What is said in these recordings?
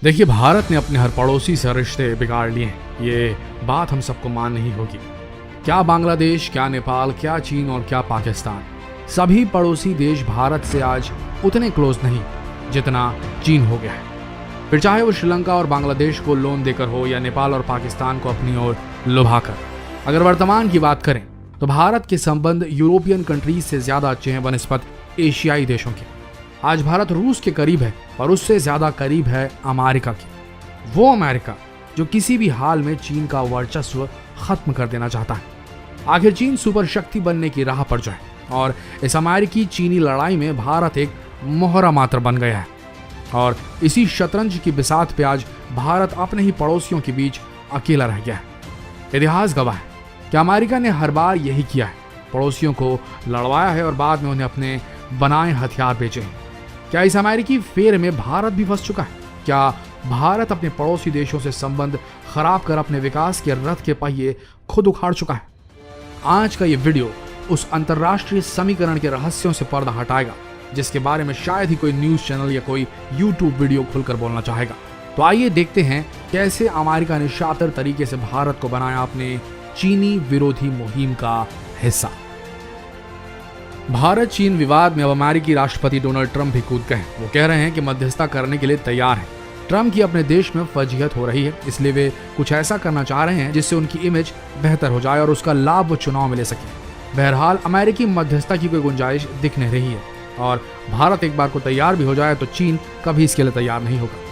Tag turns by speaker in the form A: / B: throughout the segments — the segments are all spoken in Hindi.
A: देखिए, भारत ने अपने हर पड़ोसी से रिश्ते बिगाड़ लिए हैं। ये बात हम सबको मान नहीं होगी। क्या बांग्लादेश, क्या नेपाल, क्या चीन और क्या पाकिस्तान, सभी पड़ोसी देश भारत से आज उतने क्लोज नहीं जितना चीन हो गया है। फिर चाहे वो श्रीलंका और बांग्लादेश को लोन देकर हो या नेपाल और पाकिस्तान को अपनी ओर लुभाकर। अगर वर्तमान की बात करें तो भारत के संबंध यूरोपियन कंट्रीज से ज्यादा अच्छे हैं बनिस्बत एशियाई देशों के। आज भारत रूस के करीब है और उससे ज्यादा करीब है अमेरिका के। वो अमेरिका जो किसी भी हाल में चीन का वर्चस्व खत्म कर देना चाहता है। आखिर चीन सुपर शक्ति बनने की राह पर जाए और इस अमेरिकी चीनी लड़ाई में भारत एक मोहरा मात्र बन गया है। और इसी शतरंज की बिसात पे आज भारत अपने ही पड़ोसियों के बीच अकेला रह गया है। इतिहास गवाह है कि अमेरिका ने हर बार यही किया है, पड़ोसियों को लड़वाया है और बाद में उन्हें अपने बनाए हथियार बेचे हैं। क्या इस अमेरिकी फेर में भारत भी फंस चुका है? क्या भारत अपने पड़ोसी देशों से संबंध खराब कर अपने विकास के रथ के पहिए खुद उखाड़ चुका है? आज का ये वीडियो उस अंतरराष्ट्रीय समीकरण के रहस्यों से पर्दा हटाएगा जिसके बारे में शायद ही कोई न्यूज चैनल या कोई यूट्यूब वीडियो खुलकर बोलना चाहेगा। तो आइए देखते हैं कैसे अमेरिका ने शातिर तरीके से भारत को बनाया अपने चीनी विरोधी मुहिम का हिस्सा। भारत चीन विवाद में अब अमेरिकी राष्ट्रपति डोनाल्ड ट्रंप भी कूद गए हैं। वो कह रहे हैं कि मध्यस्थता करने के लिए तैयार हैं। ट्रंप की अपने देश में फजीहत हो रही है, इसलिए वे कुछ ऐसा करना चाह रहे हैं जिससे उनकी इमेज बेहतर हो जाए और उसका लाभ वो चुनाव में ले सके। बहरहाल अमेरिकी मध्यस्थता की कोई गुंजाइश दिख नहीं रही है और भारत एक बार को तैयार भी हो जाए तो चीन कभी इसके लिए तैयार नहीं होगा।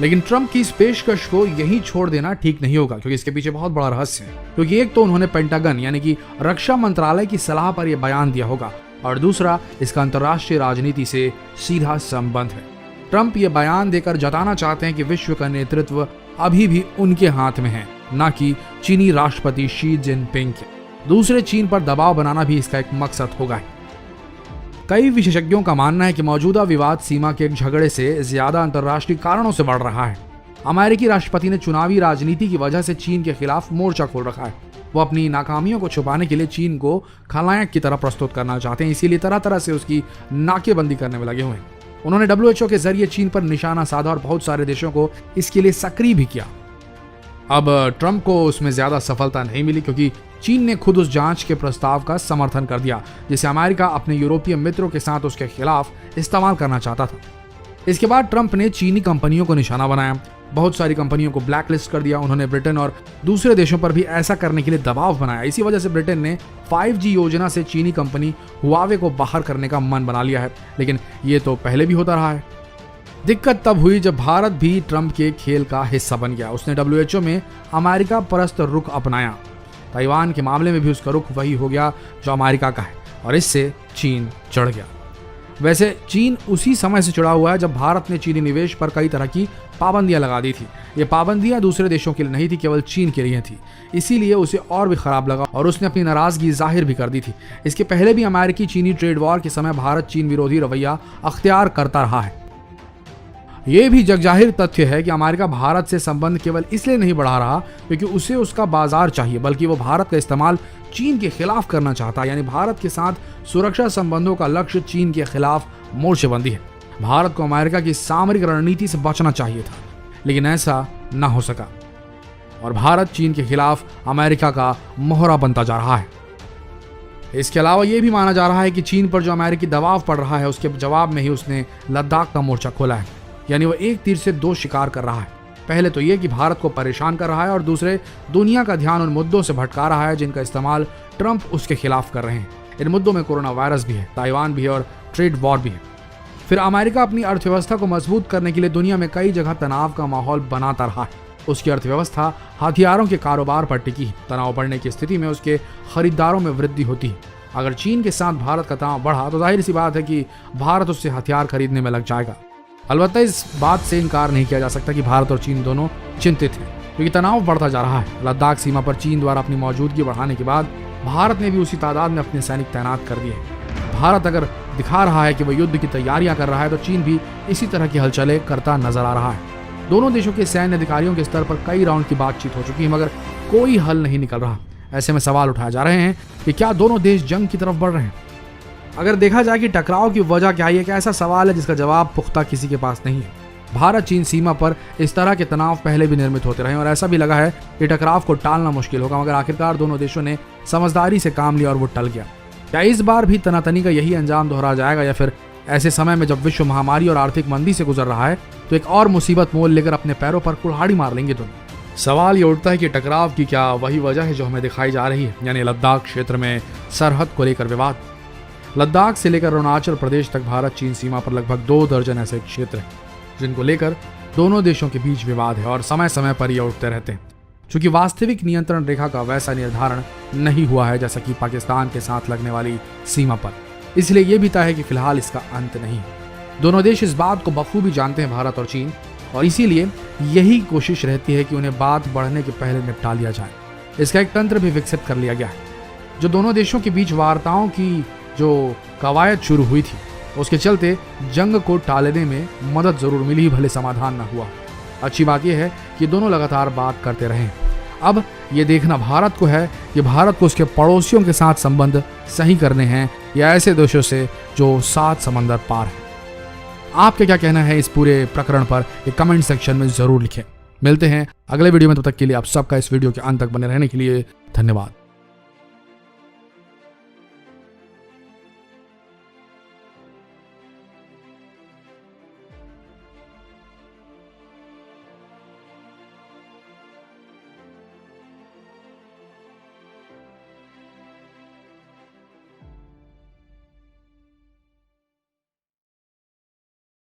A: लेकिन ट्रंप की इस पेशकश को यहीं छोड़ देना ठीक नहीं होगा, क्योंकि इसके पीछे बहुत बड़ा रहस्य है। क्योंकि एक तो उन्होंने पेंटागन यानी कि रक्षा मंत्रालय की सलाह पर यह बयान दिया होगा और दूसरा इसका अंतर्राष्ट्रीय राजनीति से सीधा संबंध है। ट्रंप ये बयान देकर जताना चाहते हैं कि विश्व का नेतृत्व अभी भी उनके हाथ में है, न कि चीनी राष्ट्रपति शी जिनपिंग के। दूसरे चीन पर दबाव बनाना भी इसका एक मकसद होगा। कई विशेषज्ञों का मानना है कि मौजूदा विवाद सीमा के एक झगड़े से ज्यादा अंतर्राष्ट्रीय कारणों से बढ़ रहा है। अमेरिकी राष्ट्रपति ने चुनावी राजनीति की वजह से चीन के खिलाफ मोर्चा खोल रखा है। वो अपनी नाकामियों को छुपाने के लिए चीन को खलनायक की तरह प्रस्तुत करना चाहते हैं, इसीलिए तरह तरह से उसकी नाकेबंदी करने में लगे हुए हैं। उन्होंने WHO के जरिए चीन पर निशाना साधा और बहुत सारे देशों को इसके लिए सक्रिय भी किया। अब ट्रंप को उसमें ज्यादा सफलता नहीं मिली क्योंकि चीन ने खुद उस जांच के प्रस्ताव का समर्थन कर दिया जिसे अमेरिका अपने यूरोपीय मित्रों के साथ उसके खिलाफ इस्तेमाल करना चाहता था। इसके बाद ट्रंप ने चीनी कंपनियों को निशाना बनाया, बहुत सारी कंपनियों को ब्लैकलिस्ट कर दिया। उन्होंने ब्रिटेन और दूसरे देशों पर भी ऐसा करने के लिए दबाव बनाया। इसी वजह से ब्रिटेन ने 5G योजना से चीनी कंपनी हुआवे को बाहर करने का मन बना लिया है, लेकिन ये तो पहले भी होता रहा है। दिक्कत तब हुई जब भारत भी ट्रंप के खेल का हिस्सा बन गया। उसने WHO में अमेरिका परस्त रुख अपनाया। ताइवान के मामले में भी उसका रुख वही हो गया जो अमेरिका का है और इससे चीन चढ़ गया। वैसे चीन उसी समय से चढ़ा हुआ है जब भारत ने चीनी निवेश पर कई तरह की पाबंदियां लगा दी थी। ये पाबंदियां दूसरे देशों के लिए नहीं थी, केवल चीन के लिए थी। इसीलिए उसे और भी खराब लगा और उसने अपनी नाराजगी जाहिर भी कर दी थी। इसके पहले भी अमेरिकी चीनी ट्रेड वॉर के समय भारत चीन विरोधी रवैया अख्तियार करता रहा है। यह भी जगजाहिर तथ्य है कि अमेरिका भारत से संबंध केवल इसलिए नहीं बढ़ा रहा क्योंकि उसे उसका बाजार चाहिए, बल्कि वो भारत का इस्तेमाल चीन के खिलाफ करना चाहता है। यानी भारत के साथ सुरक्षा संबंधों का लक्ष्य चीन के खिलाफ मोर्चेबंदी है। भारत को अमेरिका की सामरिक रणनीति से बचना चाहिए था, लेकिन ऐसा ना हो सका और भारत चीन के खिलाफ अमेरिका का मोहरा बनता जा रहा है। इसके अलावा यह भी माना जा रहा है कि चीन पर जो अमेरिकी दबाव पड़ रहा है उसके जवाब में ही उसने लद्दाख का मोर्चा खोला है। यानी वो एक तीर से दो शिकार कर रहा है। पहले तो ये कि भारत को परेशान कर रहा है और दूसरे दुनिया का ध्यान उन मुद्दों से भटका रहा है जिनका इस्तेमाल ट्रंप उसके खिलाफ कर रहे हैं। इन मुद्दों में कोरोना वायरस भी है, ताइवान भी है और ट्रेड वॉर भी है। फिर अमेरिका अपनी अर्थव्यवस्था को मजबूत करने के लिए दुनिया में कई जगह तनाव का माहौल बनाता रहा है। उसकी अर्थव्यवस्था हथियारों के कारोबार पर टिकी है। तनाव बढ़ने की स्थिति में उसके खरीदारों में वृद्धि होती है। अगर चीन के साथ भारत का तनाव बढ़ा तो जाहिर सी बात है कि भारत उससे हथियार खरीदने में लग जाएगा। अलबत्ता इस बात से इनकार नहीं किया जा सकता कि भारत और चीन दोनों चिंतित हैं, क्योंकि तनाव बढ़ता जा रहा है। लद्दाख सीमा पर चीन द्वारा अपनी मौजूदगी बढ़ाने के बाद भारत ने भी उसी तादाद में अपने सैनिक तैनात कर दिए। भारत अगर दिखा रहा है कि वह युद्ध की तैयारियां कर रहा है तो चीन भी इसी तरह की हलचलें करता नजर आ रहा है। दोनों देशों के सैन्य अधिकारियों के स्तर पर कई राउंड की बातचीत हो चुकी है, मगर कोई हल नहीं निकल रहा। ऐसे में सवाल उठाए जा रहे हैं कि क्या दोनों देश जंग की तरफ बढ़ रहे हैं। अगर देखा जाए कि टकराव की वजह क्या है, एक ऐसा सवाल है जिसका जवाब पुख्ता किसी के पास नहीं है। भारत चीन सीमा पर इस तरह के तनाव पहले भी निर्मित होते रहे और ऐसा भी लगा है कि टकराव को टालना मुश्किल होगा, मगर आखिरकार दोनों देशों ने समझदारी से काम लिया और वो टल गया। क्या इस बार भी तनातनी का यही अंजाम दोहरा जाएगा, या फिर ऐसे समय में जब विश्व महामारी और आर्थिक मंदी से गुजर रहा है तो एक और मुसीबत मोल लेकर अपने पैरों पर कुल्हाड़ी मार लेंगे दोनों? सवाल ये उठता है कि टकराव की क्या वही वजह है जो हमें दिखाई जा रही है, यानी लद्दाख क्षेत्र में सरहद को लेकर विवाद। लद्दाख से लेकर अरुणाचल प्रदेश तक भारत चीन सीमा पर लगभग 2 दर्जन ऐसे क्षेत्र हैं जिनको लेकर दोनों देशों के बीच विवाद है और समय समय पर ये उठते रहते हैं। चूंकि वास्तविक नियंत्रण रेखा का वैसा निर्धारण नहीं हुआ है जैसा कि पाकिस्तान के साथ लगने वाली सीमा पर, इसलिए ये भी तय है कि फिलहाल इसका अंत नहीं है। दोनों देश इस बात को बखूबी जानते हैं, भारत और चीन, और इसीलिए यही कोशिश रहती है कि उन्हें बात बढ़ने के पहले निपटा लिया जाए। इसका एक तंत्र भी विकसित कर लिया गया है। जो दोनों देशों के बीच वार्ताओं की जो कवायद शुरू हुई थी उसके चलते जंग को टालने में मदद जरूर मिली, भले समाधान न हुआ। अच्छी बात यह है कि दोनों लगातार बात करते रहे। अब ये देखना भारत को है कि भारत को उसके पड़ोसियों के साथ संबंध सही करने हैं या ऐसे देशों से जो 7 समंदर पार है। आपका क्या कहना है इस पूरे प्रकरण पर, ये कमेंट सेक्शन में जरूर लिखें। मिलते हैं अगले वीडियो में, तब तक के लिए आप सबका इस वीडियो के अंत तक बने रहने के लिए धन्यवाद।